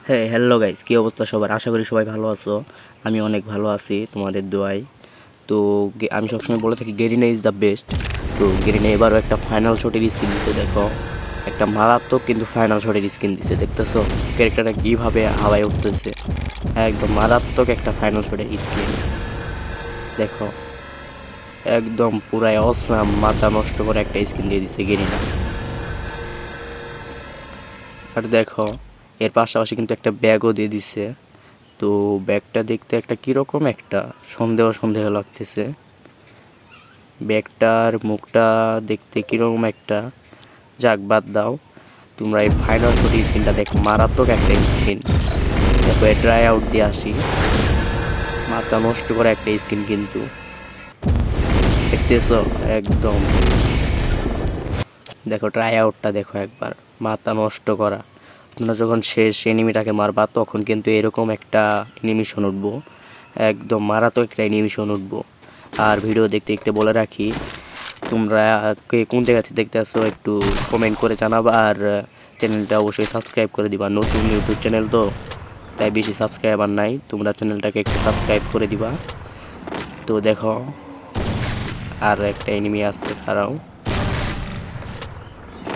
হ্যাঁ, hello guys, কী অবস্থা সবার? আশা করি সবাই ভালো আছো। আমি অনেক ভালো আছি তোমাদের দোয়ায়। তো আমি সবসময় বলে থাকি গেরিনা ইজ দ্য বেস্ট। তো গেরিনা এবারও একটা ফাইনাল শটের স্কিন দিছে, দেখো একটা মারাত্মক কিন্তু ফাইনাল শটের স্কিন দিছে, দেখতেছো ক্যারেক্টারটা কীভাবে হাওয়ায় উঠতেছে। একদম মারাত্মক একটা ফাইনাল শটের স্কিন দেখো, একদম পুরাই অসাম, মাথা নষ্ট করে একটা স্কিন দিয়ে দিছে গেরিনা। আর দেখো এর পাশাপাশি কিন্তু একটা ব্যাগও দিয়ে দিছে। তো ব্যাগটা দেখতে একটা কীরকম একটা সন্দেহ সন্দেহ লাগতেছে। ব্যাগটার মুখটা দেখতে কীরকম একটা, যাক বাদ দাও। তোমরা এই ফাইনাল শট স্ক্রিনটা দেখো, মারাত্মক একটা স্ক্রিন দেখো। ট্রাই আউট দিয়ে আসি, মাথা নষ্ট করা একটা স্ক্রিন কিন্তু দেখতেছো একদম। দেখো ট্রাই আউটটা দেখো একবার, মাথা নষ্ট করা। তোমরা যখন শেষ এনিমিটাকে মারবা তখন কিন্তু এরকম একটা অ্যানিমেশন উঠবো, একদম মারাত্মক একটা অ্যানিমেশন উঠবো। আর ভিডিও দেখতে দেখতে বলে রাখি, তোমরা কে কোন জায়গা থেকে দেখতে আসো একটু কমেন্ট করে জানাবা। আর চ্যানেলটা অবশ্যই সাবস্ক্রাইব করে দিবা, নতুন ইউটিউব চ্যানেল তো তাই বেশি সাবস্ক্রাইবার নাই, তোমরা চ্যানেলটাকে একটু সাবস্ক্রাইব করে দিবা। তো দেখো আর একটা এনিমি আছে, তারাও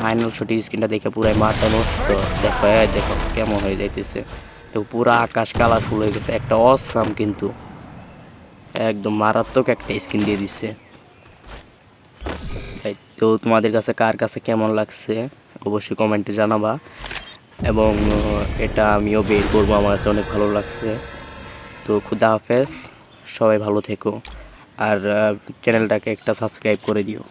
ফাইনাল শটের স্ক্রিনটা দেখে পুরাই মাথা নষ্ট। দেখো দেখো কেমন হয়ে যাইতেছে, তো পুরা আকাশ কালারফুল হয়ে গেছে, একটা অসাম কিন্তু একদম মারাত্মক একটা স্ক্রিন দিয়ে দিচ্ছে। তো তোমাদের কাছে কার কাছে কেমন লাগছে অবশ্যই কমেন্টে জানাবা। এবং এটা আমিও বের করবো, আমার কাছে অনেক ভালো লাগছে। তো খুদা হাফেজ, সবাই ভালো থেকো। আর চ্যানেলটাকে একটা সাবস্ক্রাইব করে দিও।